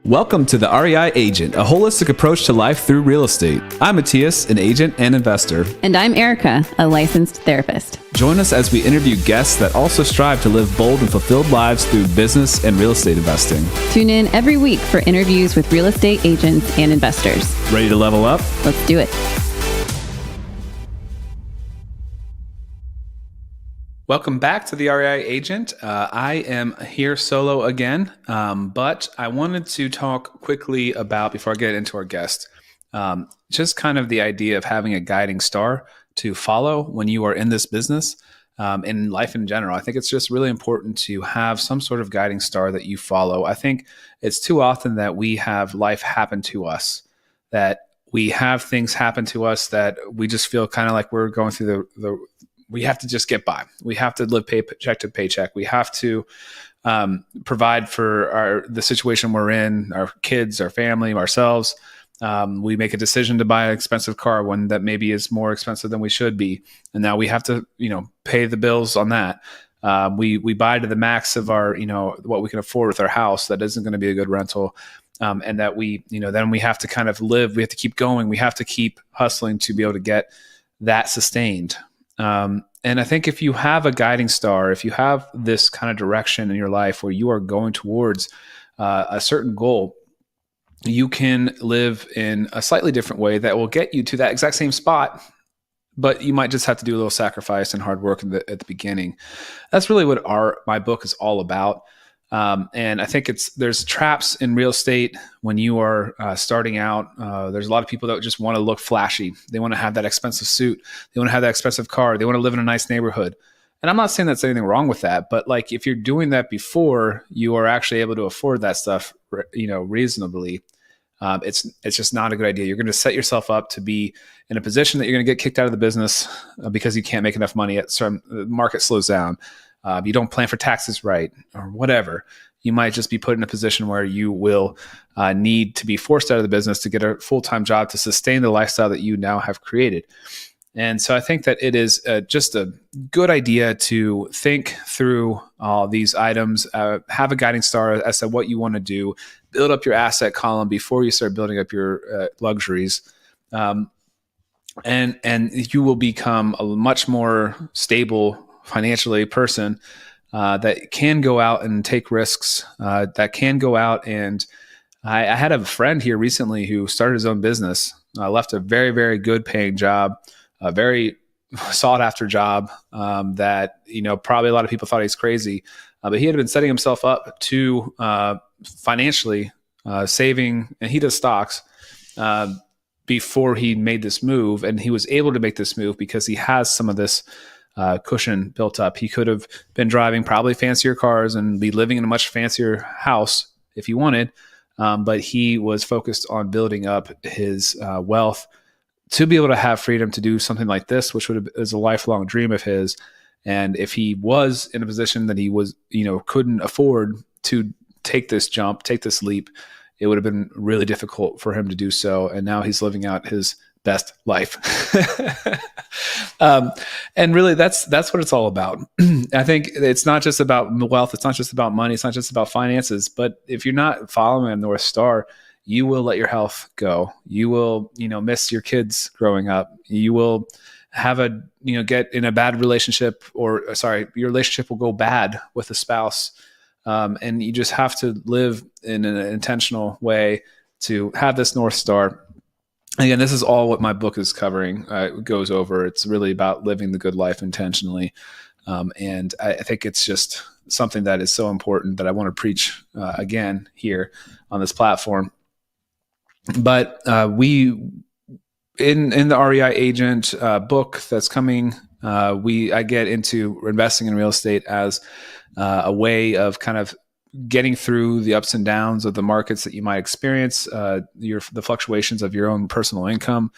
Welcome to the REI Agent, a holistic approach to life through real estate. I'm Mattias, an agent and investor. And I'm Erica, a licensed therapist. Join us as we interview guests that also strive to live bold and fulfilled lives through business and real estate investing. Tune in every week for interviews with real estate agents and investors. Ready to level up? Let's do it. Welcome back to the REI Agent. I am here solo again, but I wanted to talk quickly about, before I get into our guest, just kind of the idea of having a guiding star to follow when you are in this business, in life in general. I think it's just really important to have some sort of guiding star that you follow. I think it's too often that we have life happen to us, that we have things happen to us that we just feel kind of like we're going through we have to just get by. We have to live paycheck to paycheck. We have to provide for the situation we're in, our kids, our family, ourselves. We make a decision to buy an expensive car, one that maybe is more expensive than we should be. And now we have to, pay the bills on that. We buy to the max of our, what we can afford with our house. That isn't going to be a good rental. And that then we have to kind of live. We have to keep going. We have to keep hustling to be able to get that sustained. And I think if you have a guiding star, if you have this kind of direction in your life where you are going towards a certain goal, you can live in a slightly different way that will get you to that exact same spot, but you might just have to do a little sacrifice and hard work at the beginning. That's really what my book is all about. And I think there's traps in real estate when you are starting out. There's a lot of people that just want to look flashy. They want to have that expensive suit. They want to have that expensive car. They want to live in a nice neighborhood. And I'm not saying that's anything wrong with that, but like if you're doing that before you are actually able to afford that stuff, reasonably, it's just not a good idea. You're going to set yourself up to be in a position that you're going to get kicked out of the business because you can't make enough money. The market slows down. You don't plan for taxes right or whatever. You might just be put in a position where you will need to be forced out of the business to get a full-time job to sustain the lifestyle that you now have created. And so I think that it is just a good idea to think through all these items, have a guiding star as to what you want to do, build up your asset column before you start building up your luxuries. And you will become a much more stable financially person that can go out and take risks, that can go out and I had a friend here recently who started his own business, left a very, very good paying job, a very sought after job that, probably a lot of people thought he's crazy, but he had been setting himself up to financially saving, and he does stocks before he made this move. And he was able to make this move because he has some of this cushion built up. He could have been driving probably fancier cars and be living in a much fancier house if he wanted, but he was focused on building up his wealth to be able to have freedom to do something like this, which is a lifelong dream of his. And if he was in a position that he was, couldn't afford to take this jump, take this leap, it would have been really difficult for him to do so. And now he's living out his best life. And really that's what it's all about. I think it's not just about wealth. It's not just about money. It's not just about finances, but if you're not following a North Star, you will let your health go. You will, miss your kids growing up. You will have get in a bad relationship your relationship will go bad with a spouse. And you just have to live in an intentional way to have this North Star. Again, this is all what my book is covering, goes over. It's really about living the good life intentionally. And I think it's just something that is so important that I want to preach again here on this platform. But in the REI Agent book that's coming, I get into investing in real estate as a way of kind of getting through the ups and downs of the markets that you might experience, the fluctuations of your own personal income.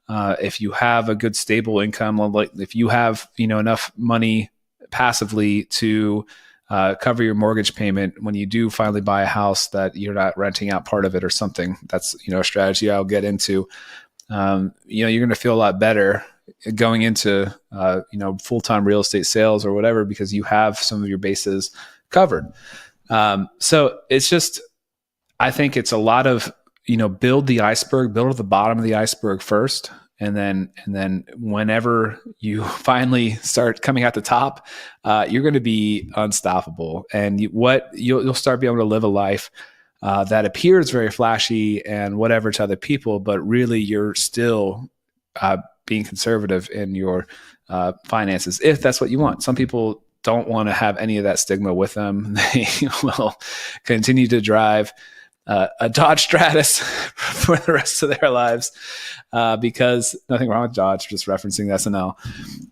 If you have a good stable income, like if you have enough money passively to cover your mortgage payment when you do finally buy a house, that you're not renting out part of it or something. That's a strategy I'll get into. You're going to feel a lot better going into full-time real estate sales or whatever, because you have some of your bases covered. So it's just, I think it's a lot of, build the iceberg, build at the bottom of the iceberg first. And then whenever you finally start coming out the top, you're going to be unstoppable. And you'll start being able to live a life that appears very flashy and whatever to other people, but really you're still being conservative in your finances, if that's what you want. Some people don't want to have any of that stigma with them. They will continue to drive a Dodge Stratus for the rest of their lives because nothing wrong with Dodge, just referencing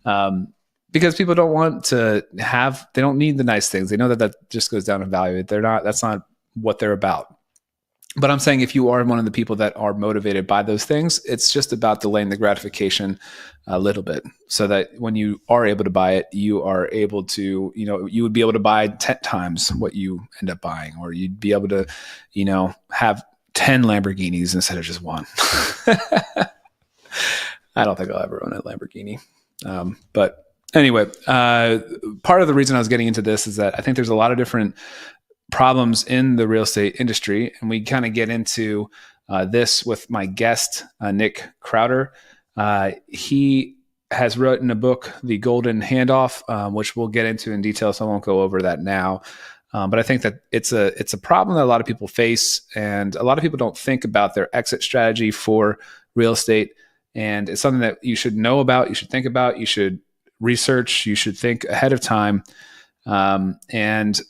SNL. Because people don't want to they don't need the nice things. They know that just goes down in value. That's not what they're about. But I'm saying if you are one of the people that are motivated by those things, it's just about delaying the gratification a little bit so that when you are able to buy it, you are able to, you would be able to buy 10 times what you end up buying, or you'd be able to, have 10 Lamborghinis instead of just one. I don't think I'll ever own a Lamborghini. But anyway, part of the reason I was getting into this is that I think there's a lot of different problems in the real estate industry. And we kind of get into this with my guest, Nick Krautter. He has written a book, The Golden Handoff, which we'll get into in detail, so I won't go over that now. But I think that it's a problem that a lot of people face, and a lot of people don't think about their exit strategy for real estate. And it's something that you should know about, you should think about, you should research, you should think ahead of time. And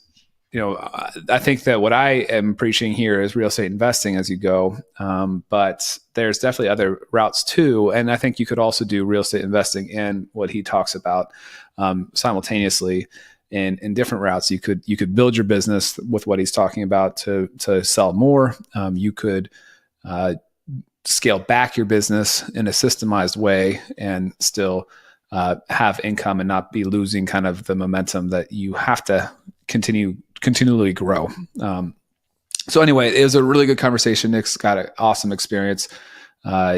I think that what I am preaching here is real estate investing as you go. But there's definitely other routes too. And I think you could also do real estate investing in what he talks about simultaneously in different routes. You could build your business with what he's talking about to sell more. You could scale back your business in a systemized way and still have income and not be losing kind of the momentum that you have to continually grow. So anyway, it was a really good conversation. Nick's got an awesome experience.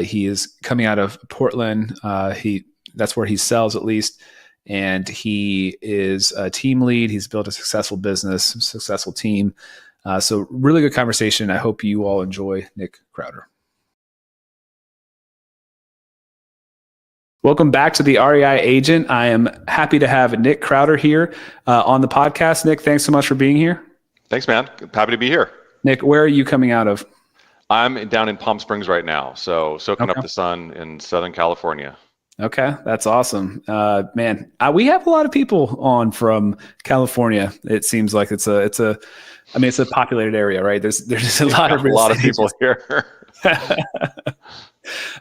He is coming out of Portland. That's where he sells at least. And he is a team lead. He's built a successful business, successful team. So really good conversation. I hope you all enjoy Nick Krautter. Welcome back to the REI Agent. I am happy to have Nick Krautter here on the podcast. Nick, thanks so much for being here. Thanks, man. Happy to be here. Nick, where are you coming out of? I'm down in Palm Springs right now, so soaking up the sun in Southern California. Okay, that's awesome. Man, we have a lot of people on from California. It seems like it's a populated area, right? There's a lot of people here.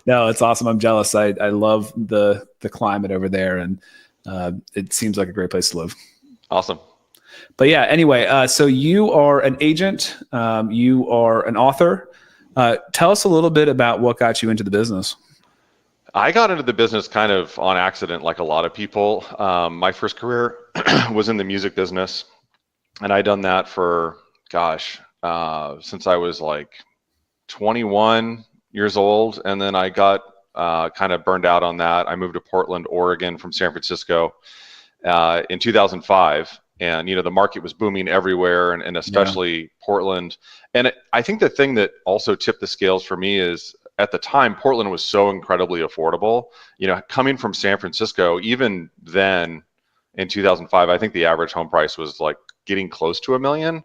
No, it's awesome. I'm jealous. I love the climate over there, and it seems like a great place to live. Awesome. But yeah, anyway, so you are an agent. You are an author. Tell us a little bit about what got you into the business. I got into the business kind of on accident, like a lot of people. My first career was in the music business, and I'd done that for, since I was like 21 years old. And then I got kind of burned out on that. I moved to Portland, Oregon from San Francisco in 2005. And, the market was booming everywhere, and especially Portland. And I think the thing that also tipped the scales for me is, at the time, Portland was so incredibly affordable. Coming from San Francisco, even then in 2005, I think the average home price was like getting close to $1 million.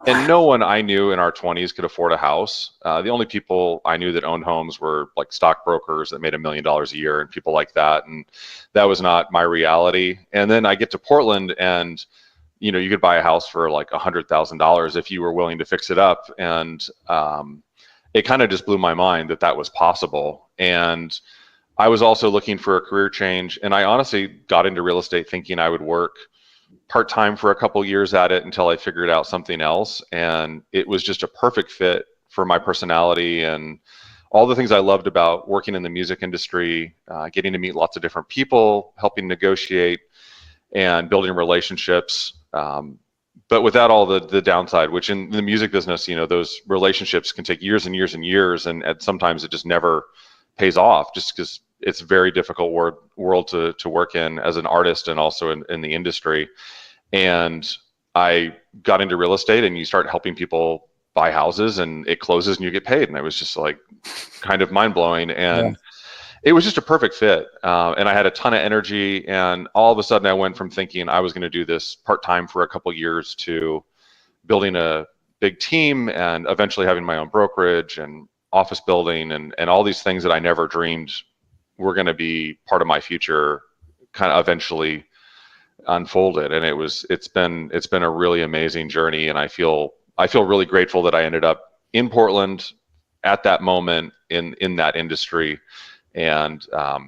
And no one I knew in our 20s could afford a house. The only people I knew that owned homes were like stockbrokers that made $1 million a year and people like that. And that was not my reality. And then I get to Portland, and you could buy a house for like $100,000 if you were willing to fix it up. And it kind of just blew my mind that was possible. And I was also looking for a career change. And I honestly got into real estate thinking I would work part-time for a couple years at it until I figured out something else. And it was just a perfect fit for my personality and all the things I loved about working in the music industry, getting to meet lots of different people, helping negotiate and building relationships. But without all the downside, which in the music business, those relationships can take years and years and years, and sometimes it just never pays off, just because it's a very difficult world to work in as an artist and also in the industry. And I got into real estate, and you start helping people buy houses and it closes and you get paid. And it was just like kind of mind blowing. And it was just a perfect fit. And I had a ton of energy. And all of a sudden I went from thinking I was going to do this part-time for a couple years to building a big team and eventually having my own brokerage and office building and all these things that I never dreamed were going to be part of my future kind of eventually unfolded. And it's been a really amazing journey. And I feel really grateful that I ended up in Portland at that moment in that industry. And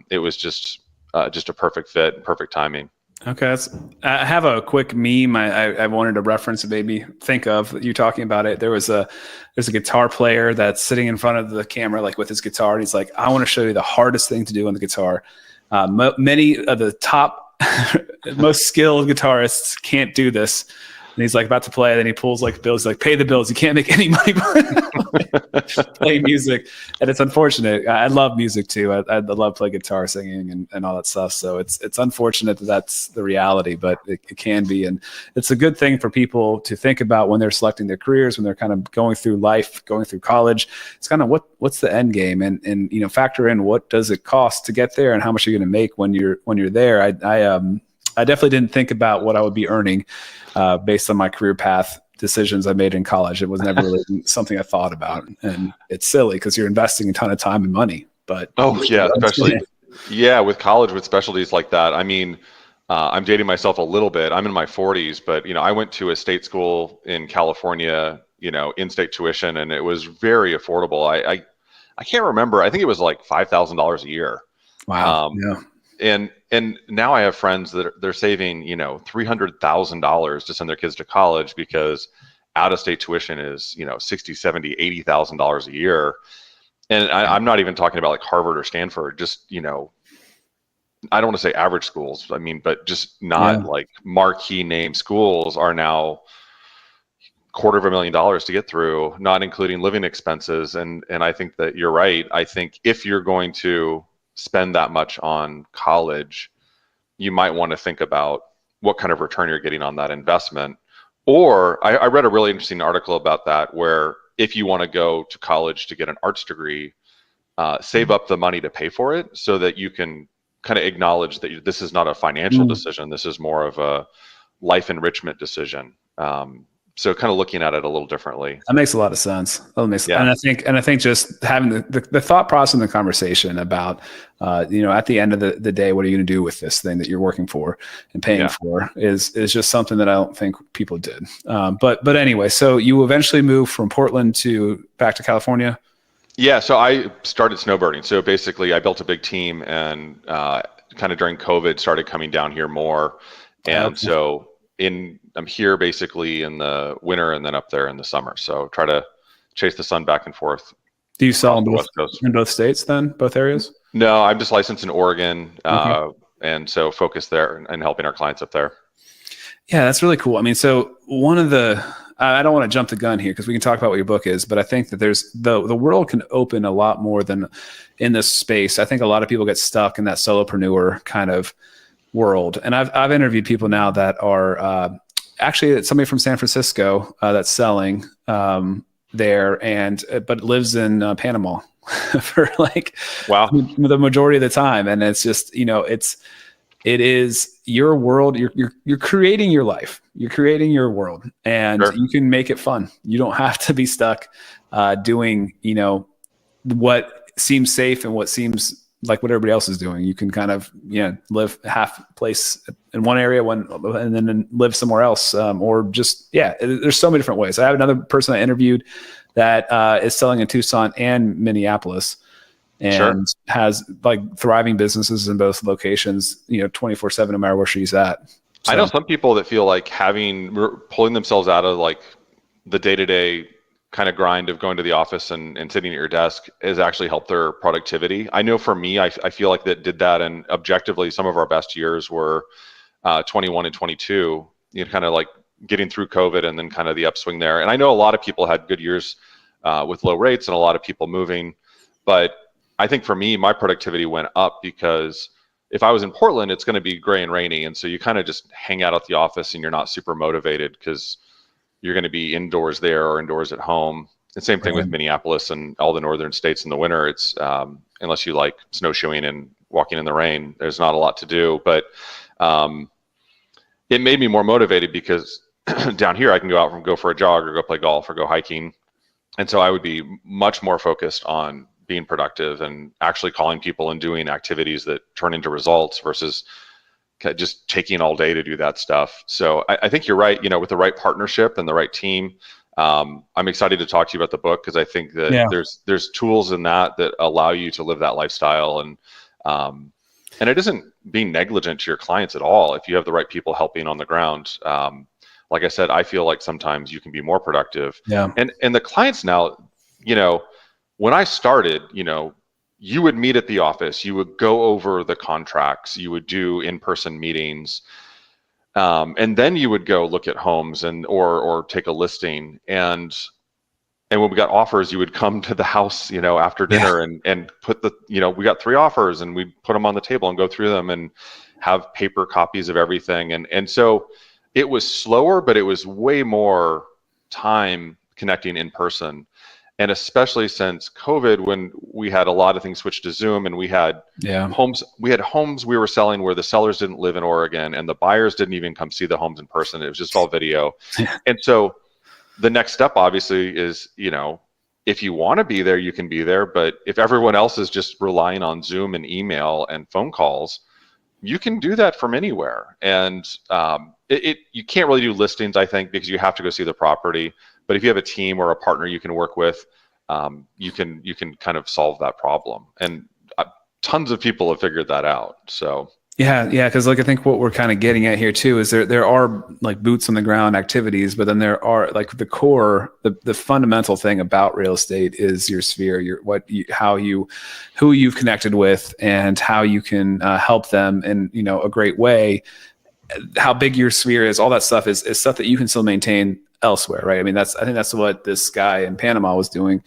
it was just a perfect fit, perfect timing. Okay, I have a quick meme I wanted to reference and maybe think of you talking about it. There's a guitar player that's sitting in front of the camera, like with his guitar, and he's like, "I want to show you the hardest thing to do on the guitar." Many of the top, most skilled guitarists can't do this. And he's like about to play, and then he pulls like bills, like pay the bills. You can't make any money playing music, and it's unfortunate. I love music too. I love playing guitar, singing, and all that stuff. So it's unfortunate that that's the reality, but it can be, and it's a good thing for people to think about when they're selecting their careers, when they're kind of going through life, going through college. It's kind of what's the end game, and factor in what does it cost to get there, and how much you're going to make when you're there. I definitely didn't think about what I would be earning based on my career path decisions I made in college. It was never really something I thought about. And it's silly because you're investing a ton of time and money. But especially with college, with specialties like that. I mean, I'm dating myself a little bit. I'm in my 40s, but I went to a state school in California, in-state tuition, and it was very affordable. I can't remember. I think it was like $5,000 a year. Wow. And now I have friends that they're saving, $300,000 to send their kids to college because out-of-state tuition is, $60,000, $70,000, $80,000 a year. And I'm not even talking about like Harvard or Stanford, just, I don't want to say average schools. I mean, but just not like marquee name schools are now $250,000 to get through, not including living expenses. And I think that you're right. I think if you're going to spend that much on college, you might want to think about what kind of return you're getting on that investment. Or I read a really interesting article about that, where if you want to go to college to get an arts degree, save up the money to pay for it so that you can kind of acknowledge that this is not a financial decision. This is more of a life enrichment decision. So kind of looking at it a little differently. That makes a lot of sense. And I think just having the thought process and the conversation about, at the end of the day, what are you going to do with this thing that you're working for and paying for is just something that I don't think people did. But anyway, so you eventually moved from Portland back to California. Yeah. So I started snowbirding. So basically I built a big team and kind of during COVID started coming down here more. And so I'm here basically in the winter and then up there in the summer. So try to chase the sun back and forth. Do you sell in both states then, both areas? No, I'm just licensed in Oregon. And so focus there and helping our clients up there. Yeah, that's really cool. I mean, so I don't want to jump the gun here because we can talk about what your book is, but I think that there's the world can open a lot more than in this space. I think a lot of people get stuck in that solopreneur kind of world. And I've interviewed people now that are actually it's somebody from San Francisco that's selling there but lives in Panama for the majority of the time. And it's just, it is your world. You're creating your life. You're creating your world, and you can make it fun. You don't have to be stuck doing, what seems safe and what seems like what everybody else is doing. You can kind of, live half place in one area and then live somewhere else. Or just, there's so many different ways. I have another person I interviewed that is selling in Tucson and Minneapolis and has like thriving businesses in both locations, 24/7, no matter where she's at. So, I know some people that feel like pulling themselves out of like the day-to-day kind of grind of going to the office and sitting at your desk has actually helped their productivity. I know for me, I feel like that did that. And objectively, some of our best years were 21 and 22, kind of like getting through COVID and then kind of the upswing there. And I know a lot of people had good years with low rates and a lot of people moving. But I think for me, my productivity went up because if I was in Portland, it's going to be gray and rainy. And so you kind of just hang out at the office and you're not super motivated because you're going to be indoors there or indoors at home. The same thing with Minneapolis and all the northern states in the winter. It's unless you like snowshoeing and walking in the rain, there's not a lot to do. But it made me more motivated because down here I can go out and go for a jog or go play golf or go hiking. And so I would be much more focused on being productive and actually calling people and doing activities that turn into results versus just taking all day to do that stuff. So I think you're right, with the right partnership and the right team. I'm excited to talk to you about the book because I think that there's tools in that allow you to live that lifestyle, and it isn't being negligent to your clients at all if you have the right people helping on the ground. Like I said, I feel like sometimes you can be more productive. And the clients now, when I started, you would meet at the office, you would go over the contracts, you would do in-person meetings. And then you would go look at homes or take a listing, and when we got offers, you would come to the house, after dinner and put we got 3 offers, and we'd put them on the table and go through them and have paper copies of everything. And so it was slower, but it was way more time connecting in person. And especially since COVID, when we had a lot of things switched to Zoom, and we had homes we were selling where the sellers didn't live in Oregon and the buyers didn't even come see the homes in person. It was just all video. And so the next step obviously is, if you want to be there, you can be there. But if everyone else is just relying on Zoom and email and phone calls, you can do that from anywhere. And you can't really do listings, I think, because you have to go see the property. But if you have a team or a partner you can work with, you can kind of solve that problem. And tons of people have figured that out. So yeah, because I think what we're kind of getting at here too is there are like boots on the ground activities, but then there are like the core, the fundamental thing about real estate is your sphere, who you've connected with, and how you can help them in a great way. How big your sphere is, all that stuff is stuff that you can still maintain elsewhere, right? I mean, I think that's what this guy in Panama was doing.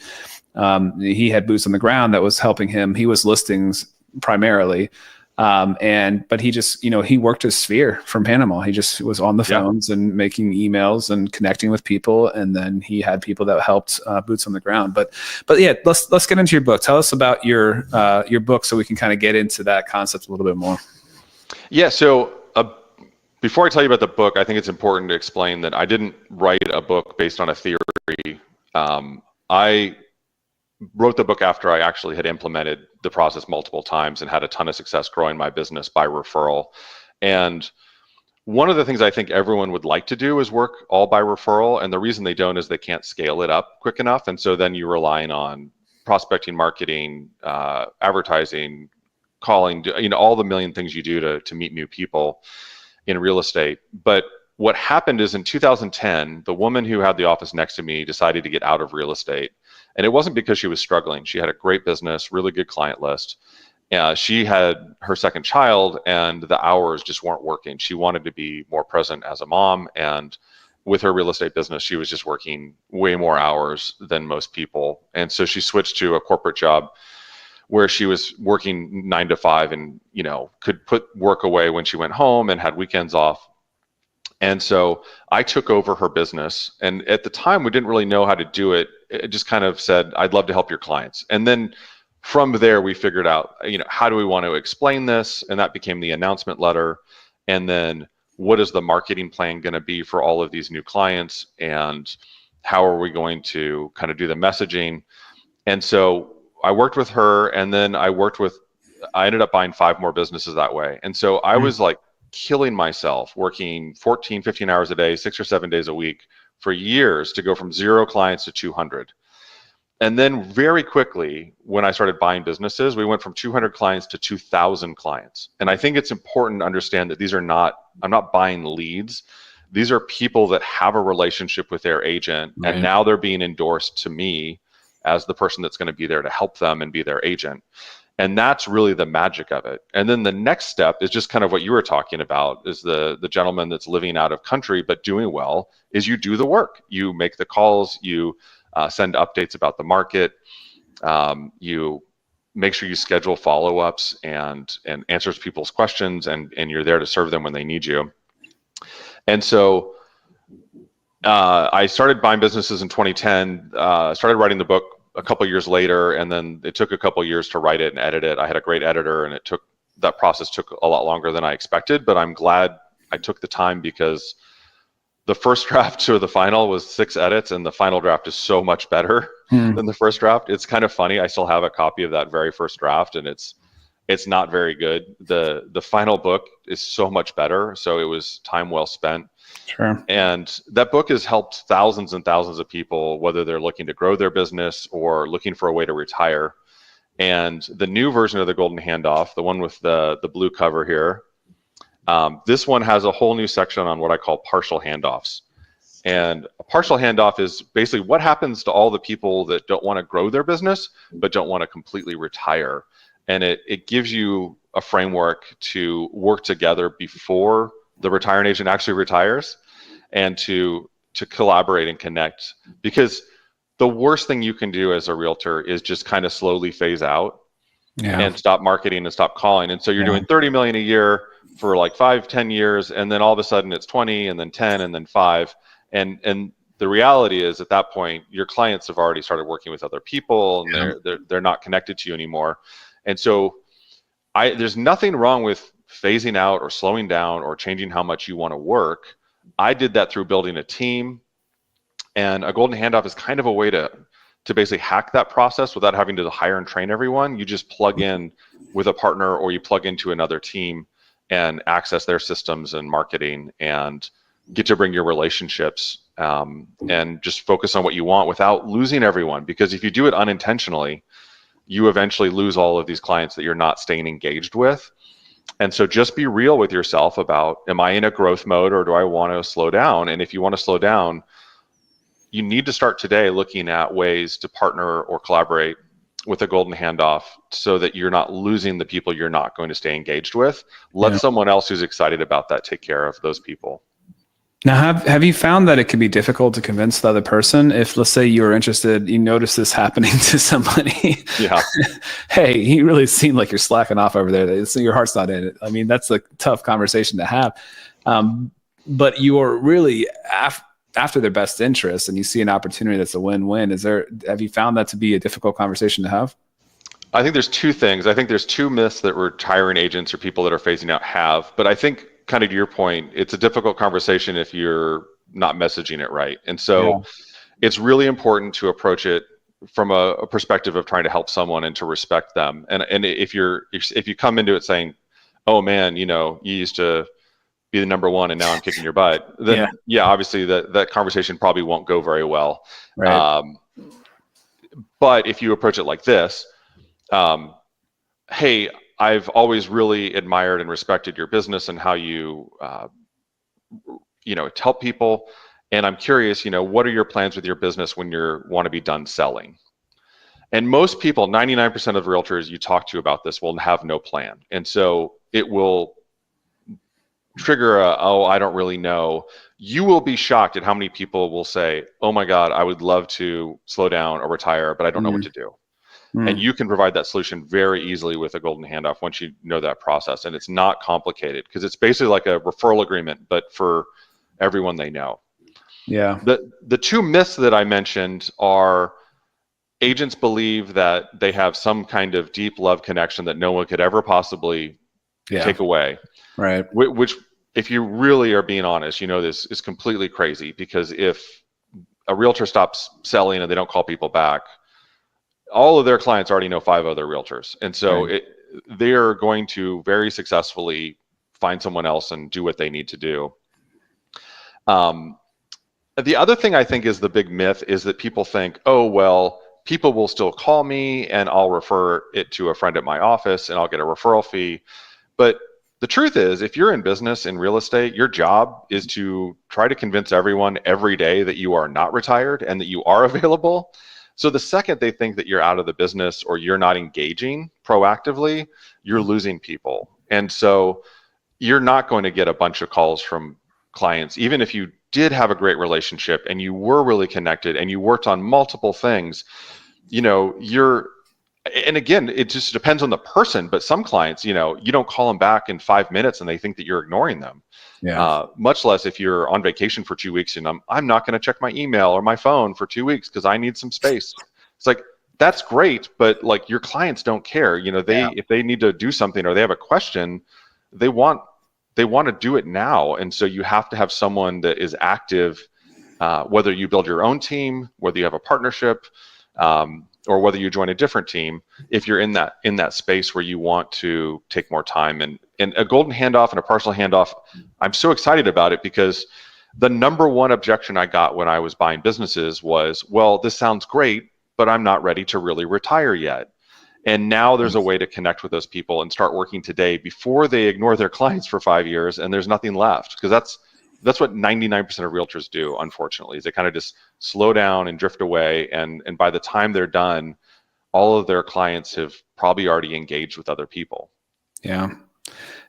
He had boots on the ground that was helping him. He was listings primarily. But he just, he worked his sphere from Panama. He just was on the phones and making emails and connecting with people. And then he had people that helped boots on the ground. But yeah, let's get into your book. Tell us about your book so we can kind of get into that concept a little bit more. Yeah. So before I tell you about the book, I think it's important to explain that I didn't write a book based on a theory. I wrote the book after I actually had implemented the process multiple times and had a ton of success growing my business by referral. And one of the things I think everyone would like to do is work all by referral. And the reason they don't is they can't scale it up quick enough. And so then you're relying on prospecting, marketing, advertising, calling, all the million things you do to meet new people in real estate. But what happened is in 2010, the woman who had the office next to me decided to get out of real estate. And it wasn't because she was struggling. She had a great business, really good client list. She had her second child, and the hours just weren't working. She wanted to be more present as a mom. And with her real estate business, she was just working way more hours than most people. And so she switched to a corporate job where she was working 9 to 5 and, could put work away when she went home and had weekends off. And so I took over her business. And at the time, we didn't really know how to do it. It just kind of said, I'd love to help your clients. And then from there, we figured out, how do we want to explain this? And that became the announcement letter. And then what is the marketing plan going to be for all of these new clients? And how are we going to kind of do the messaging? And so I worked with her, and then I ended up buying 5 more businesses that way. And so I was like killing myself, working 14, 15 hours a day, 6 or 7 days a week for years to go from 0 clients to 200. And then very quickly, when I started buying businesses, we went from 200 clients to 2,000 clients. And I think it's important to understand that I'm not buying leads. These are people that have a relationship with their agent, right. And now they're being endorsed to me as the person that's going to be there to help them and be their agent. And that's really the magic of it. And then the next step is just kind of what you were talking about, is the gentleman that's living out of country but doing well, is you do the work. You make the calls, you send updates about the market, you make sure you schedule follow-ups and answers people's questions, and you're there to serve them when they need you. And so I started buying businesses in 2010, started writing the book a couple years later, and then it took a couple years to write it and edit it. I had a great editor, and that process took a lot longer than I expected, but I'm glad I took the time, because the first draft to the final was 6 edits, and the final draft is so much better than the first draft. It's kind of funny. I still have a copy of that very first draft, and it's not very good. The final book is so much better, so it was time well spent. Sure. And that book has helped thousands and thousands of people, whether they're looking to grow their business or looking for a way to retire. And the new version of the Golden Handoff, the one with the blue cover here, this one has a whole new section on what I call partial handoffs. And a partial handoff is basically what happens to all the people that don't want to grow their business, but don't want to completely retire. And it gives you a framework to work together before the retiring agent actually retires, and to collaborate and connect. Because the worst thing you can do as a realtor is just kind of slowly phase out and stop marketing and stop calling. And so you're doing 30 million a year for like 5-10 years, and then all of a sudden it's 20, and then 10, and then 5. And the reality is, at that point, your clients have already started working with other people, and they're not connected to you anymore. And so there's nothing wrong with phasing out or slowing down or changing how much you want to work. I did that through building a team, and a Golden Handoff is kind of a way to basically hack that process without having to hire and train everyone. You just plug in with a partner, or you plug into another team and access their systems and marketing, and get to bring your relationships, and just focus on what you want without losing everyone. Because if you do it unintentionally, you eventually lose all of these clients that you're not staying engaged with. And so just be real with yourself about, am I in a growth mode, or do I want to slow down? And if you want to slow down, you need to start today looking at ways to partner or collaborate with a Golden Handoff, so that you're not losing the people you're not going to stay engaged with. Let someone else who's excited about that take care of those people. Now, have you found that it can be difficult to convince the other person? If, let's say, you're interested, you notice this happening to somebody. Yeah. Hey, you really seem like you're slacking off over there. So your heart's not in it. I mean, that's a tough conversation to have. But you're really after their best interest, and you see an opportunity that's a win-win. Have you found that to be a difficult conversation to have? I think there's 2 things. I think there's 2 myths that retiring agents or people that are phasing out have. But I think, kind of to your point, it's a difficult conversation if you're not messaging it right. And so it's really important to approach it from a perspective of trying to help someone and to respect them. And if you come into it saying, oh man, you used to be the number one and now I'm kicking your butt, then obviously that conversation probably won't go very well. Right. But if you approach it like this, hey, I've always really admired and respected your business and how you, help people. And I'm curious, what are your plans with your business when you want to be done selling? And most people, 99% of realtors you talk to about this, will have no plan. And so it will trigger I don't really know. You will be shocked at how many people will say, oh my God, I would love to slow down or retire, but I don't know what to do. And you can provide that solution very easily with a Golden Handoff once you know that process. And it's not complicated, because it's basically like a referral agreement, but for everyone they know. Yeah. The 2 myths that I mentioned are, agents believe that they have some kind of deep love connection that no one could ever possibly take away. Right. Which, if you really are being honest, this is completely crazy. Because if a realtor stops selling and they don't call people back, all of their clients already know 5 other realtors. And so they're going to very successfully find someone else and do what they need to do. The other thing I think is the big myth is that people think, oh, well, people will still call me and I'll refer it to a friend at my office and I'll get a referral fee. But the truth is, if you're in business in real estate, your job is to try to convince everyone every day that you are not retired and that you are available. So the second they think that you're out of the business or you're not engaging proactively, you're losing people. And so you're not going to get a bunch of calls from clients, even if you did have a great relationship and you were really connected and you worked on multiple things. and again, it just depends on the person, but some clients, you don't call them back in 5 minutes and they think that you're ignoring them. Yeah. Much less if you're on vacation for 2 weeks and I'm not going to check my email or my phone for 2 weeks because I need some space. It's like, that's great, but like your clients don't care. If they need to do something or they have a question, they want to do it now. And so you have to have someone that is active, whether you build your own team, whether you have a partnership, or whether you join a different team, if you're in that space where you want to take more time. And a golden handoff and a partial handoff, I'm so excited about it because the number one objection I got when I was buying businesses was, well, this sounds great, but I'm not ready to really retire yet. And now there's a way to connect with those people and start working today before they ignore their clients for 5 years and there's nothing left. Because that's what 99% of realtors do, unfortunately, is they kind of just slow down and drift away. And by the time they're done, all of their clients have probably already engaged with other people. Yeah.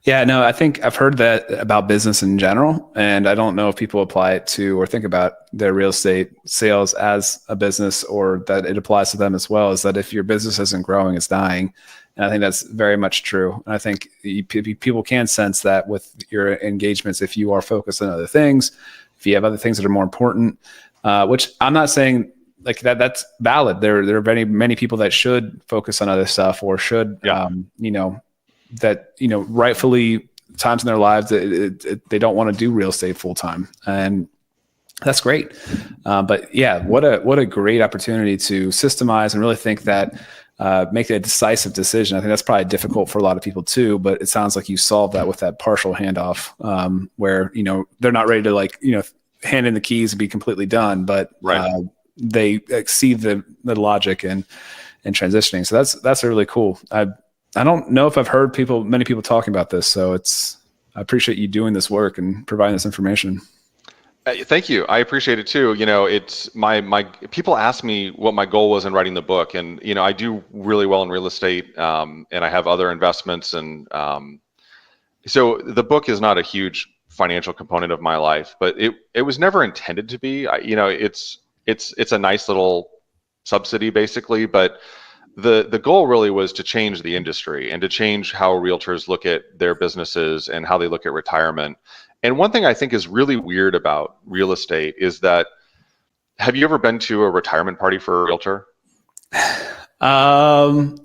Yeah, no, I think I've heard that about business in general, and I don't know if people apply it to or think about their real estate sales as a business, or that it applies to them as well, is that if your business isn't growing, it's dying. And I think that's very much true. And I think people can sense that with your engagements, if you are focused on other things, if you have other things that are more important, which I'm not saying like that's valid. There are many people that should focus on other stuff or should, rightfully times in their lives they don't want to do real estate full time, and that's great. But yeah, what a great opportunity to systemize and really think that, make a decisive decision. I think that's probably difficult for a lot of people too, but it sounds like you solved that with that partial handoff, where, they're not ready to hand in the keys and be completely done, but they see the logic and transitioning. So that's really cool. I don't know if I've heard many people talking about this, so I appreciate you doing this work and providing this information. Thank you. I appreciate it too. It's my people ask me what my goal was in writing the book, and I do really well in real estate, and I have other investments, and so the book is not a huge financial component of my life, but it was never intended to be. It's a nice little subsidy basically, but the goal really was to change the industry and to change how realtors look at their businesses and how they look at retirement. And one thing I think is really weird about real estate is that, have you ever been to a retirement party for a realtor? No.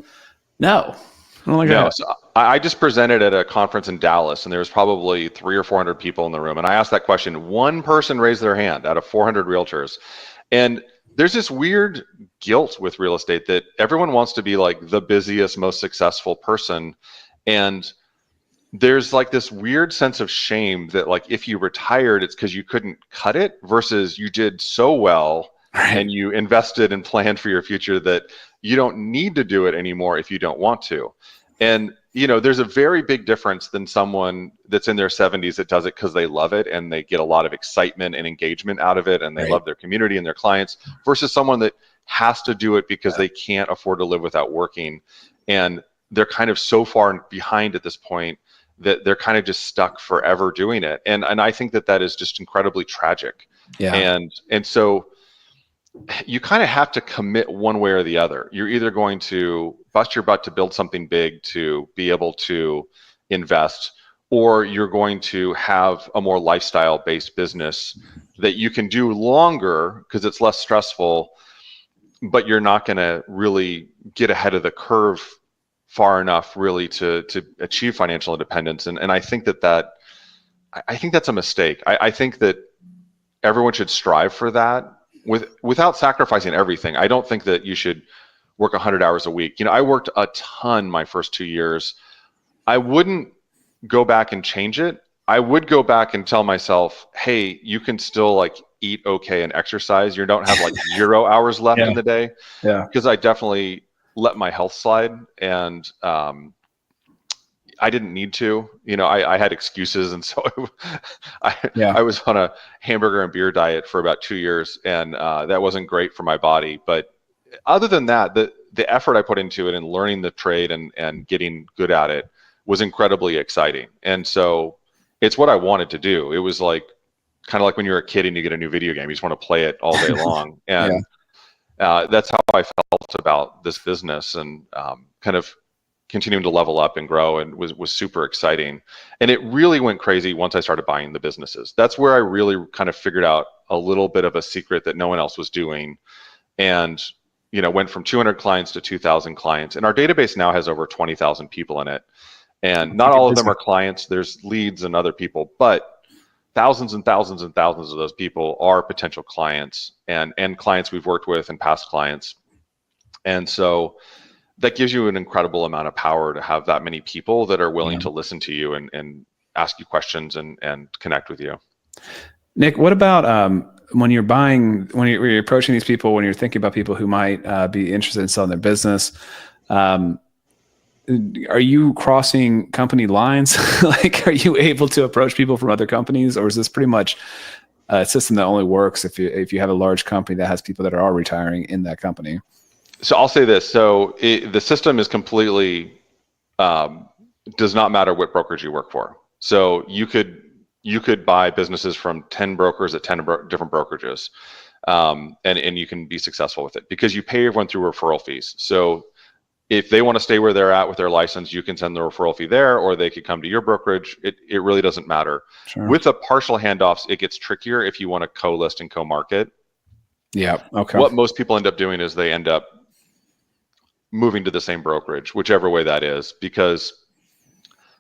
No. So I just presented at a conference in Dallas, and there was probably 300 or 400 people in the room. And I asked that question. One person raised their hand out of 400 realtors. And there's this weird guilt with real estate that everyone wants to be like the busiest, most successful person. And there's like this weird sense of shame that like if you retired, it's because you couldn't cut it, versus you did so well and you invested and planned for your future that you don't need to do it anymore if you don't want to. And there's a very big difference than someone that's in their 70s that does it because they love it and they get a lot of excitement and engagement out of it and they love their community and their clients, versus someone that has to do it because they can't afford to live without working. And they're kind of so far behind at this point that they're kind of just stuck forever doing it. And I think that is just incredibly tragic. Yeah. And so you kind of have to commit one way or the other. You're either going to bust your butt to build something big to be able to invest, or you're going to have a more lifestyle-based business that you can do longer because it's less stressful, but you're not going to really get ahead of the curve far enough really to achieve financial independence. And I think I think that's a mistake. I think that everyone should strive for that without sacrificing everything. I don't think that you should work 100 hours a week. I worked a ton my first 2 years. I wouldn't go back and change it. I would go back and tell myself, hey, you can still like eat okay and exercise. You don't have like 0 hours left in the day. Yeah. Because I definitely let my health slide, and I didn't need to. I had excuses, and so I was on a hamburger and beer diet for about 2 years, and that wasn't great for my body. But other than that, the effort I put into it and learning the trade and getting good at it was incredibly exciting. And so it's what I wanted to do. It was like kind of like when you're a kid and you get a new video game, you just want to play it all day long. And That's how I felt about this business, and kind of continuing to level up and grow, and was super exciting. And it really went crazy once I started buying the businesses. That's where I really kind of figured out a little bit of a secret that no one else was doing. And, went from 200 clients to 2,000 clients. And our database now has over 20,000 people in it. And not all of them are clients. There's leads and other people, but thousands and thousands and thousands of those people are potential clients, and clients we've worked with and past clients. And so that gives you an incredible amount of power to have that many people that are willing to listen to you and ask you questions and connect with you. Nick, what about when you're approaching these people, when you're thinking about people who might be interested in selling their business, are you crossing company lines? Like, are you able to approach people from other companies, or is this pretty much a system that only works if you have a large company that has people that are retiring in that company? So I'll say this. So the system is completely, does not matter what brokerage you work for. So you could buy businesses from 10 brokers at 10 different brokerages, and you can be successful with it because you pay everyone through referral fees. So if they want to stay where they're at with their license, you can send the referral fee there, or they could come to your brokerage. It really doesn't matter. Sure. With the partial handoffs, it gets trickier if you want to co-list and co-market. Yeah. Okay. What most people end up doing is they end up moving to the same brokerage, whichever way that is, because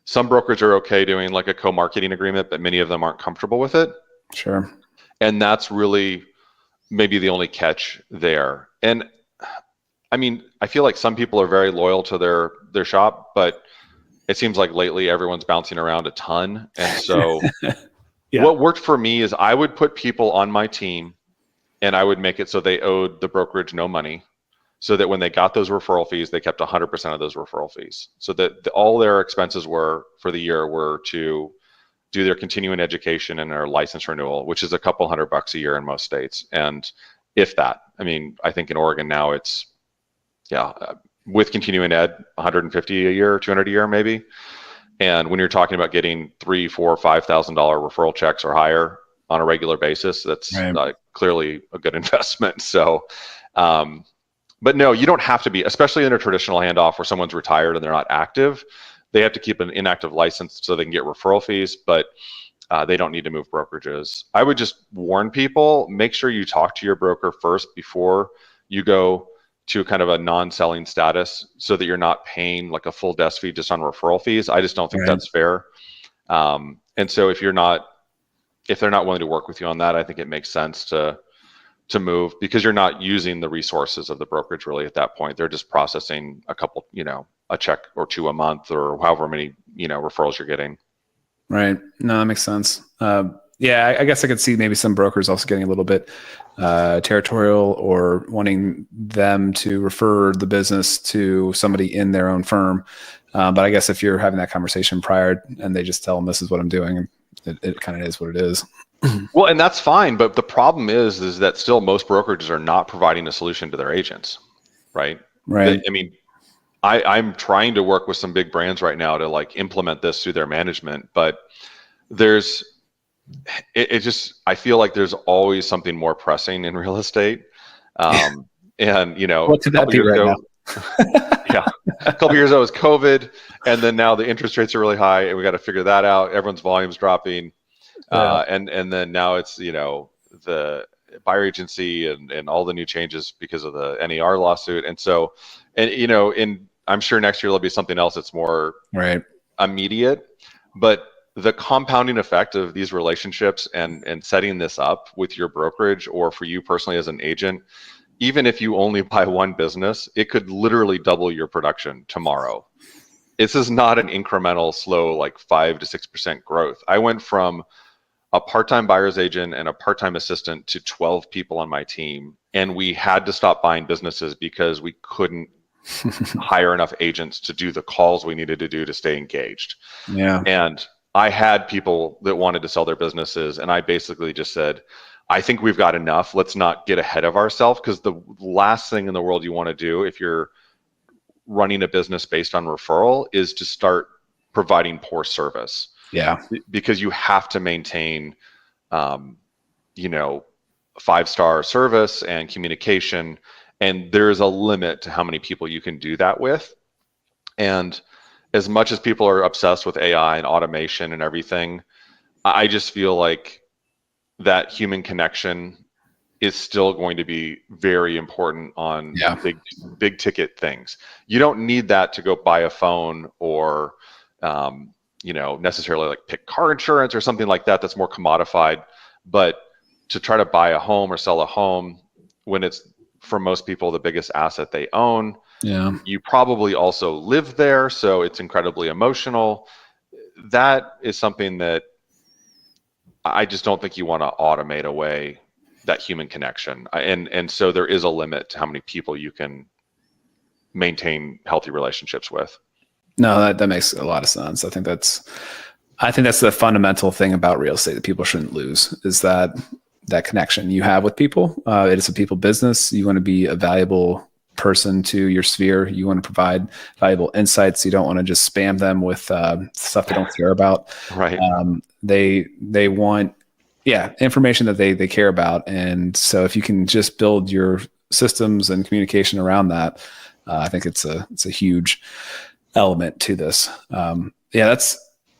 some brokers are okay doing like a co-marketing agreement, but many of them aren't comfortable with it. Sure. And that's really maybe the only catch there. And I mean, I feel like some people are very loyal to their shop, but it seems like lately everyone's bouncing around a ton. And so what worked for me is I would put people on my team and I would make it so they owed the brokerage no money, so that when they got those referral fees, they kept 100% of those referral fees. So that all their expenses were for the year were to do their continuing education and their license renewal, which is a couple $100 a year in most states. And if that, I mean, I think in Oregon now it's, with continuing ed, 150 a year, 200 a year maybe. And when you're talking about getting $3,000, $4,000, $5,000 referral checks or higher on a regular basis, that's clearly a good investment. So, but no, you don't have to be, especially in a traditional handoff where someone's retired and they're not active. They have to keep an inactive license so they can get referral fees, but they don't need to move brokerages. I would just warn people, make sure you talk to your broker first before you go to kind of a non-selling status, so that you're not paying like a full desk fee just on referral fees. I just don't think that's fair. And so if they're not willing to work with you on that, I think it makes sense to move, because you're not using the resources of the brokerage really at that point. They're just processing a couple, a check or two a month, or however many, referrals you're getting. Right. No, that makes sense. I guess I could see maybe some brokers also getting a little bit territorial, or wanting them to refer the business to somebody in their own firm. But I guess if you're having that conversation prior and they just tell them this is what I'm doing, it kind of is what it is. Well, and that's fine. But the problem is that still most brokerages are not providing a solution to their agents, right? Right. I mean, I'm trying to work with some big brands right now to like implement this through their management, but I feel like there's always something more pressing in real estate. And what could that be right now? A couple years ago it was COVID, and then now the interest rates are really high, and we got to figure that out. Everyone's volume's dropping, and then now it's the buyer agency and all the new changes because of the NAR lawsuit, and so I'm sure next year there'll be something else that's more immediate, but the compounding effect of these relationships and setting this up with your brokerage, or for you personally as an agent, even if you only buy one business, it could literally double your production tomorrow. This is not an incremental, slow, like 5 to 6% growth. I went from a part-time buyer's agent and a part-time assistant to 12 people on my team, and we had to stop buying businesses because we couldn't hire enough agents to do the calls we needed to do to stay engaged. And I had people that wanted to sell their businesses, and I basically just said, I think we've got enough. Let's not get ahead of ourselves, because the last thing in the world you want to do if you're running a business based on referral is to start providing poor service. Because you have to maintain, 5-star service and communication. And there is a limit to how many people you can do that with. And as much as people are obsessed with AI and automation and everything, I just feel like that human connection is still going to be very important on big ticket things. You don't need that to go buy a phone or necessarily like pick car insurance or something like that that's more commodified. But to try to buy a home or sell a home when it's, for most people, the biggest asset they own, you probably also live there, so it's incredibly emotional. That is something that I just don't think you want to automate away that human connection. And so there is a limit to how many people you can maintain healthy relationships with. No, that makes a lot of sense. I think that's the fundamental thing about real estate that people shouldn't lose, is that connection you have with people. It is a people business. You want to be a valuable person to your sphere. You want to provide valuable insights. You don't want to just spam them with stuff they don't care about. Right. They want information that they care about. And so if you can just build your systems and communication around that, I think it's a huge element to this.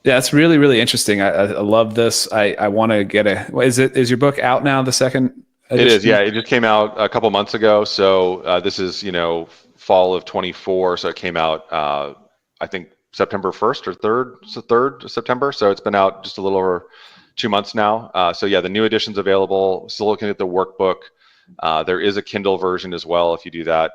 That's really, really interesting. I love this. I want to get is your book out now, the second edition? It is. Yeah. It just came out a couple months ago. So this is, fall of 24. So it came out, I think September 1st or 3rd. So 3rd September. So it's been out just a little over 2 months now. The new edition's available. Still looking at the workbook. There is a Kindle version as well if you do that.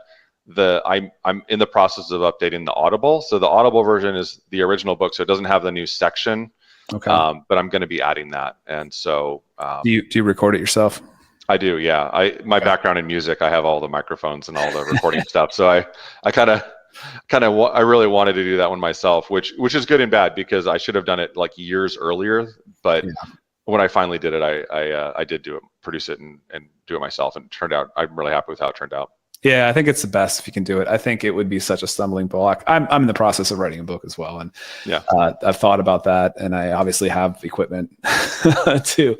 I'm in the process of updating the Audible. So the Audible version is the original book, so it doesn't have the new section. Okay. But I'm going to be adding that. And so do you record it yourself? I do, yeah. My background in music, I have all the microphones and all the recording stuff. So I really wanted to do that one myself, which is good and bad, because I should have done it like years earlier. But when I finally did it, I did do it, produce it and do it myself. And it turned out, I'm really happy with how it turned out. Yeah, I think it's the best if you can do it. I think it would be such a stumbling block. I'm in the process of writing a book as well, and I've thought about that, and I obviously have equipment to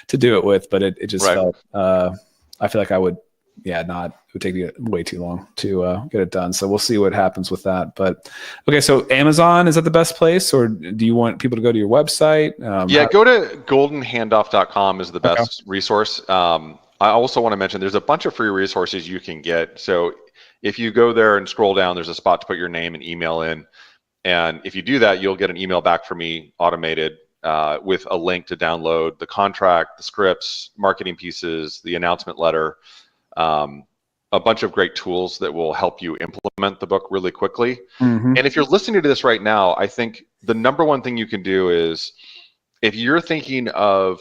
do it with, but it just felt I feel like I would it would take me way too long to get it done. So we'll see what happens with that. But okay, so Amazon, is that the best place, or do you want people to go to your website? Go to goldenhandoff.com is the best resource. I also want to mention there's a bunch of free resources you can get. So if you go there and scroll down, there's a spot to put your name and email in. And if you do that, you'll get an email back from me automated with a link to download the contract, the scripts, marketing pieces, the announcement letter, a bunch of great tools that will help you implement the book really quickly. Mm-hmm. And if you're listening to this right now, I think the number one thing you can do is, if you're thinking of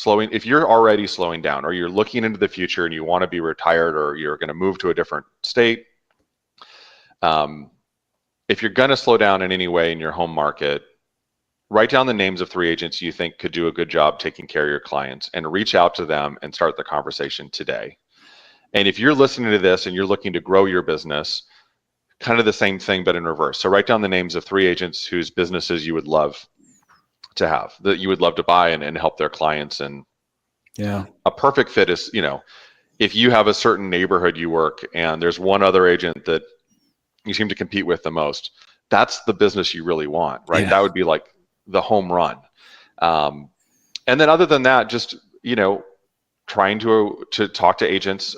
if you're already slowing down, or you're looking into the future and you want to be retired, or you're going to move to a different state, if you're going to slow down in any way in your home market, write down the names of 3 agents you think could do a good job taking care of your clients, and reach out to them and start the conversation today. And if you're listening to this and you're looking to grow your business, kind of the same thing, but in reverse. So write down the names of 3 agents whose businesses you would love to have, that you would love to buy and help their clients. And a perfect fit is, if you have a certain neighborhood you work and there's one other agent that you seem to compete with the most, that's the business you really want, right? Yeah. That would be like the home run. And then other than that, just, trying to talk to agents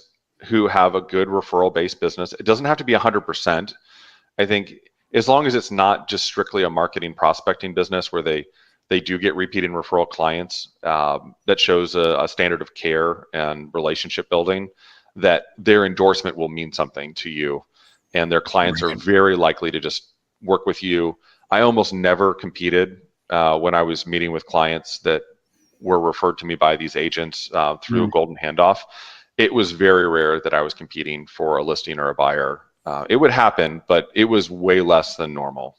who have a good referral-based business. It doesn't have to be 100%. I think as long as it's not just strictly a marketing prospecting business where they do get repeating referral clients, that shows a standard of care and relationship building, that their endorsement will mean something to you, and their clients are very likely to just work with you. I almost never competed when I was meeting with clients that were referred to me by these agents through a Golden Handoff. It was very rare that I was competing for a listing or a buyer. It would happen, but it was way less than normal.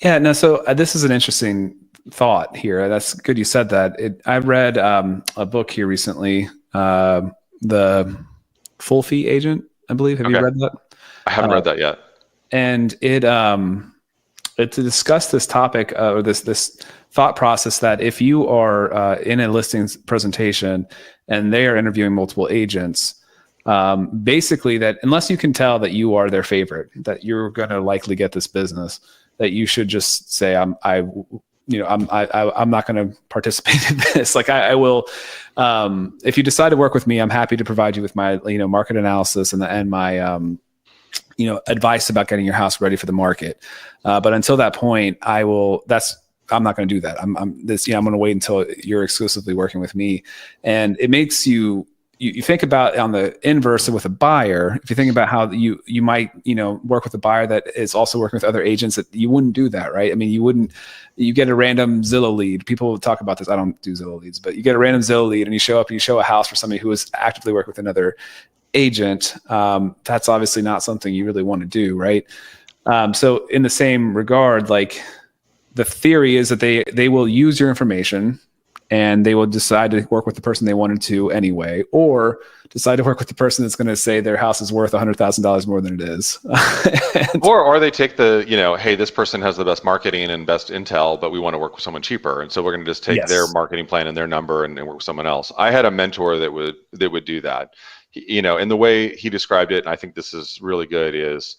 Yeah, no, so this is an interesting thought here. That's good you said that. I read a book here recently, The Full Fee Agent, I believe. Have you read that? I haven't read that yet. And it to discuss this topic, or this thought process, that if you are in a listings presentation and they are interviewing multiple agents, basically that unless you can tell that you are their favorite, that you're going to likely get this business, that you should just say, I'm not going to participate in this. Like I will, if you decide to work with me, I'm happy to provide you with my, market analysis and my, advice about getting your house ready for the market. But until that point, I'm not going to do that. I'm going to wait until you're exclusively working with me. And it makes you think about on the inverse with a buyer. If you think about how you might, work with a buyer that is also working with other agents, that you wouldn't do that, right? I mean, you get a random Zillow lead. People talk about this. I don't do Zillow leads, but you get a random Zillow lead and you show up and you show a house for somebody who is actively working with another agent. That's obviously not something you really want to do, right? So in the same regard, like the theory is that they will use your information and they will decide to work with the person they wanted to anyway, or decide to work with the person that's going to say their house is worth $100,000 more than it is. or they take the, hey, this person has the best marketing and best intel, but we want to work with someone cheaper. And so we're going to just take their marketing plan and their number and work with someone else. I had a mentor that would do that, and the way he described it, and I think this is really good, is,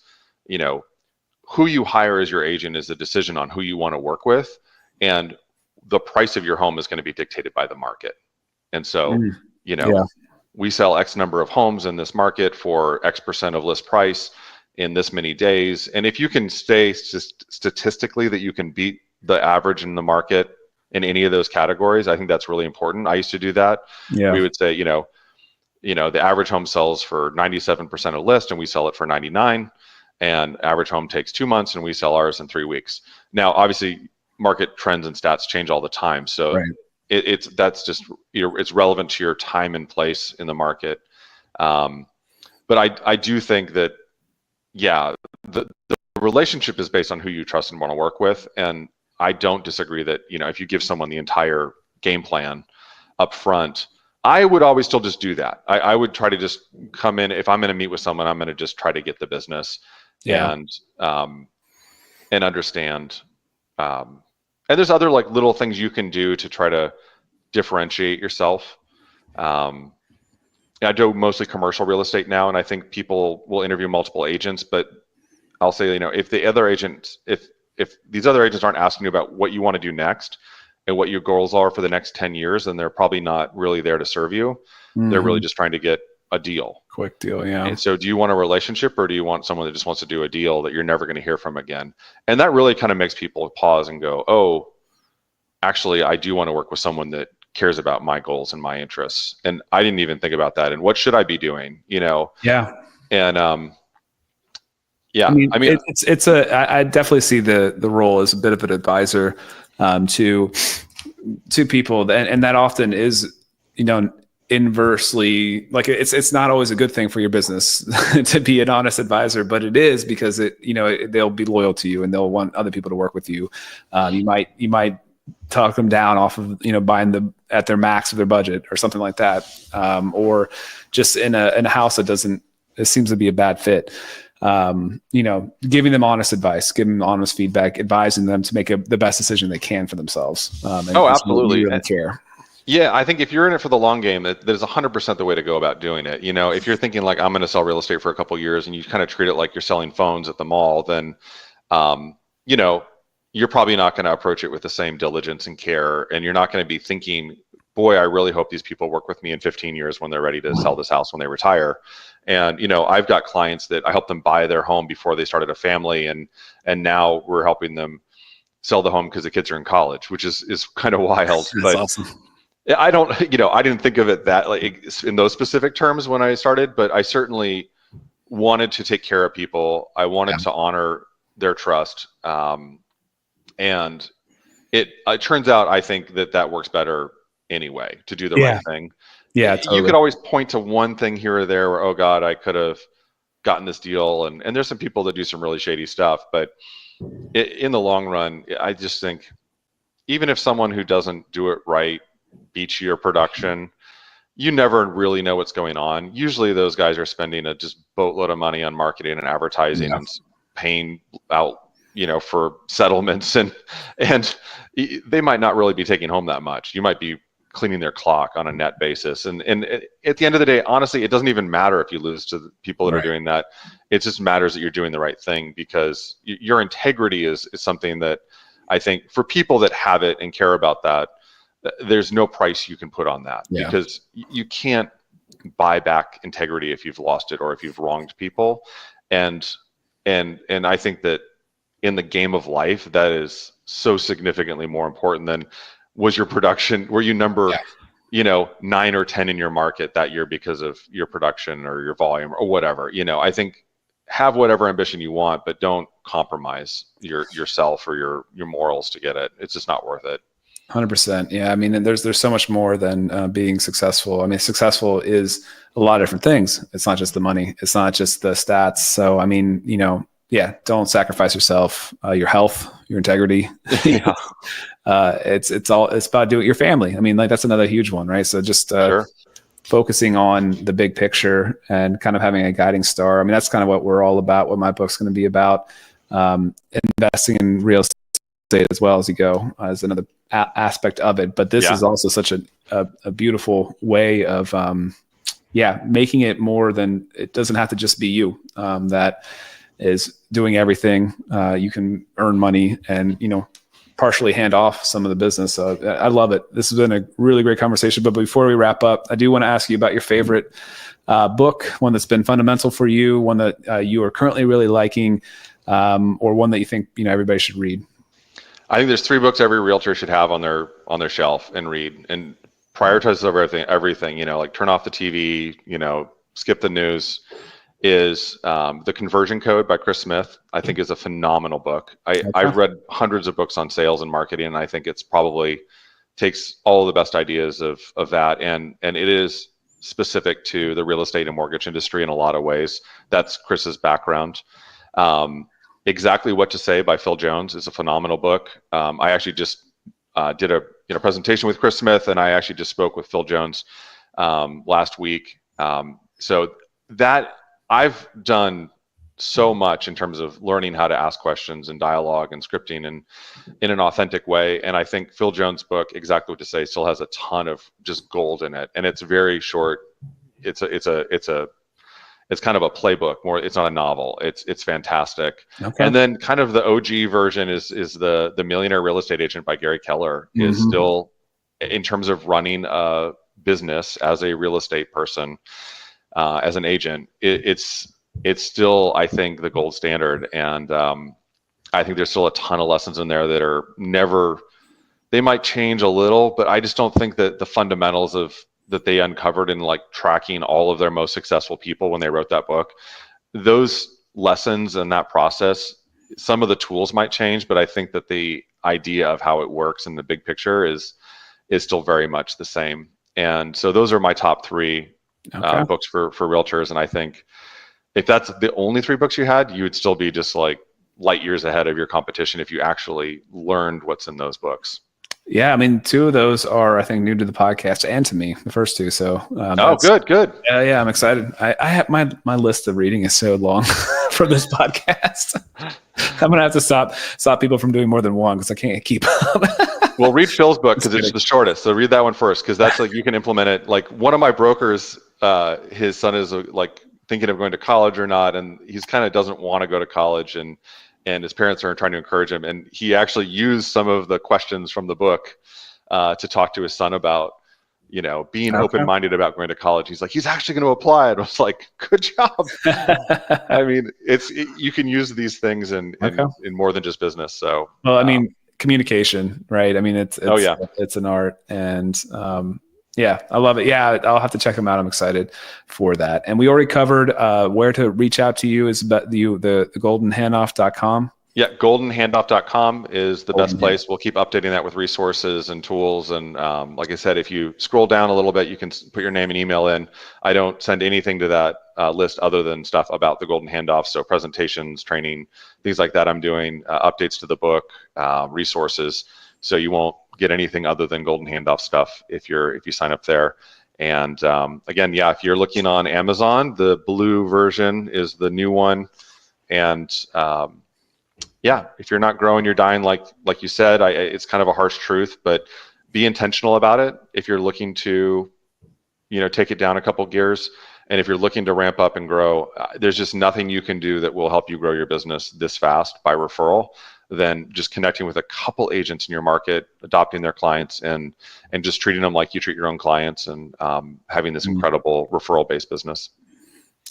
who you hire as your agent is a decision on who you want to work with. And the price of your home is going to be dictated by the market. And so, we sell X number of homes in this market for X% of list price in this many days. And if you can stay statistically that you can beat the average in the market in any of those categories, I think that's really important. I used to do that. Yeah. We would say, the average home sells for 97% of list and we sell it for 99, and average home takes 2 months and we sell ours in 3 weeks. Now, obviously, market trends and stats change all the time. So that's just, it's relevant to your time and place in the market. But I do think that, the relationship is based on who you trust and want to work with. And I don't disagree that, if you give someone the entire game plan up front, I would always still just do that. I would try to just come in. If I'm going to meet with someone, I'm going to just try to get the business and understand. And there's other like little things you can do to try to differentiate yourself. I do mostly commercial real estate now, and I think people will interview multiple agents, but I'll say, if the other agents, if these other agents aren't asking you about what you want to do next and what your goals are for the next 10 years, then they're probably not really there to serve you. Mm-hmm. They're really just trying to get a deal. Quick deal, yeah. And so do you want a relationship, or do you want someone that just wants to do a deal that you're never going to hear from again? And that really kind of makes people pause and go, oh, actually, I do want to work with someone that cares about my goals and my interests. And I didn't even think about that. And what should I be doing? Yeah. And I definitely see the role as a bit of an advisor to people, and that often is, inversely, like it's not always a good thing for your business to be an honest advisor, but it is, because they'll be loyal to you and they'll want other people to work with you. You might talk them down off of buying at their max of their budget or something like that, or just in a house that it seems to be a bad fit. Giving them honest advice, giving them honest feedback, advising them to make the best decision they can for themselves. Absolutely. Really care. Yeah, I think if you're in it for the long game, that is 100% the way to go about doing it. If you're thinking like, I'm going to sell real estate for a couple of years, and you kind of treat it like you're selling phones at the mall, then, you're probably not going to approach it with the same diligence and care. And you're not going to be thinking, boy, I really hope these people work with me in 15 years when they're ready to sell this house when they retire. And, I've got clients that I helped them buy their home before they started a family. And now we're helping them sell the home because the kids are in college, which is kind of wild. That's awesome. I don't, I didn't think of it that like in those specific terms when I started, but I certainly wanted to take care of people. I wanted to honor their trust. And it turns out, I think that works better anyway, to do the right thing. Yeah, totally. You could always point to one thing here or there where, oh God, I could have gotten this deal. And there's some people that do some really shady stuff, but in the long run, I just think even if someone who doesn't do it right beats your production, you never really know what's going on. Usually those guys are spending a just boatload of money on marketing and advertising and paying out, for settlements, and they might not really be taking home that much. You might be cleaning their clock on a net basis. And at the end of the day, honestly, it doesn't even matter if you lose to the people that are doing that. It just matters that you're doing the right thing, because your integrity is something that I think for people that have it and care about that, there's no price you can put on that, because you can't buy back integrity if you've lost it or if you've wronged people. And I think that in the game of life, that is so significantly more important than was your production, were you number 9 or 10 in your market that year because of your production or your volume or whatever. I think have whatever ambition you want, but don't compromise yourself or your morals to get it. It's just not worth it. 100%. Yeah. I mean, and there's so much more than being successful. I mean, successful is a lot of different things. It's not just the money. It's not just the stats. So, I mean, don't sacrifice yourself, your health, your integrity. It's about doing your family. I mean, like that's another huge one, right? So just focusing on the big picture and kind of having a guiding star. I mean, that's kind of what we're all about, what my book's going to be about. Investing in real estate as well as you go as another aspect of it. But this is also such a beautiful way of, making it more than, it doesn't have to just be you that is doing everything. You can earn money and, partially hand off some of the business. So I love it. This has been a really great conversation. But before we wrap up, I do want to ask you about your favorite book, one that's been fundamental for you, one that you are currently really liking, or one that you think everybody should read. I think there's 3 books every realtor should have on their shelf and read, and prioritize everything. Like turn off the TV, skip the news. Is The Conversion Code by Chris Smith. I think is a phenomenal book. I've read hundreds of books on sales and marketing, and I think it's probably takes all the best ideas of that, and it is specific to the real estate and mortgage industry in a lot of ways. That's Chris's background. Exactly What to Say by Phil Jones is a phenomenal book. I actually just did a presentation with Chris Smith, and I actually just spoke with Phil Jones last week. So that I've done so much in terms of learning how to ask questions and dialogue and scripting and in an authentic way. And I think Phil Jones' book, Exactly What to Say, still has a ton of just gold in it. And it's very short. It's kind of a playbook more. It's not a novel. It's fantastic. Okay. And then kind of the OG version is the Millionaire Real Estate Agent by Gary Keller is still, in terms of running a business as a real estate person, as an agent, it's still, I think, the gold standard. And I think there's still a ton of lessons in there that are they might change a little, but I just don't think that the fundamentals that they uncovered in like tracking all of their most successful people when they wrote that book, those lessons and that process, some of the tools might change, but I think that the idea of how it works in the big picture is still very much the same. And so those are my top 3 books for realtors. And I think if that's the only 3 books you had, you would still be just like light years ahead of your competition if you actually learned what's in those books. Yeah, I mean, 2 of those are, I think, new to the podcast and to me, the first 2. So, good. Yeah, I'm excited. I have my list of reading is so long for this podcast. I'm gonna have to stop people from doing more than one because I can't keep up. Well, read Phil's book because it's the shortest. So read that one first because that's like you can implement it. Like one of my brokers, his son is like thinking of going to college or not, and he's kind of doesn't want to go to college, and his parents are trying to encourage him. And he actually used some of the questions from the book to talk to his son about, being open-minded about going to college. He's like, he's actually going to apply. And I was like, good job. I mean, you can use these things in more than just business. So, well, I mean, communication, right? I mean, it's an art, and I love it. Yeah, I'll have to check them out. I'm excited for that. And we already covered where to reach out to you is about the goldenhandoff.com. Yeah, goldenhandoff.com is the best place. We'll keep updating that with resources and tools. And like I said, if you scroll down a little bit, you can put your name and email in. I don't send anything to that list other than stuff about the Golden Handoff. So presentations, training, things like that. I'm doing updates to the book, resources. So you won't get anything other than Golden Handoff stuff if you sign up there. And again, if you're looking on Amazon, the blue version is the new one. And if you're not growing, you're dying. Like you said, it's kind of a harsh truth, but be intentional about it if you're looking to, take it down a couple gears. And if you're looking to ramp up and grow, there's just nothing you can do that will help you grow your business this fast by referral than just connecting with a couple agents in your market, adopting their clients, and just treating them like you treat your own clients, and having this incredible referral-based business.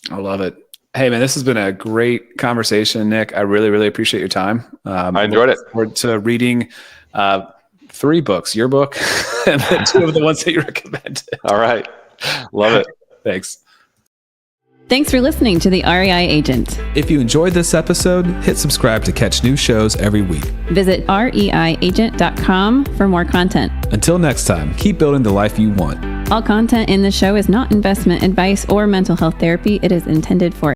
I love it. Hey, man, this has been a great conversation, Nick. I really, really appreciate your time. I enjoyed it. Look forward to reading 3 books, your book, and then 2 of the ones that you recommended. All right. Love it. Thanks. Thanks for listening to the REI Agent. If you enjoyed this episode, hit subscribe to catch new shows every week. Visit reiagent.com for more content. Until next time, keep building the life you want. All content in the show is not investment advice or mental health therapy. It is intended for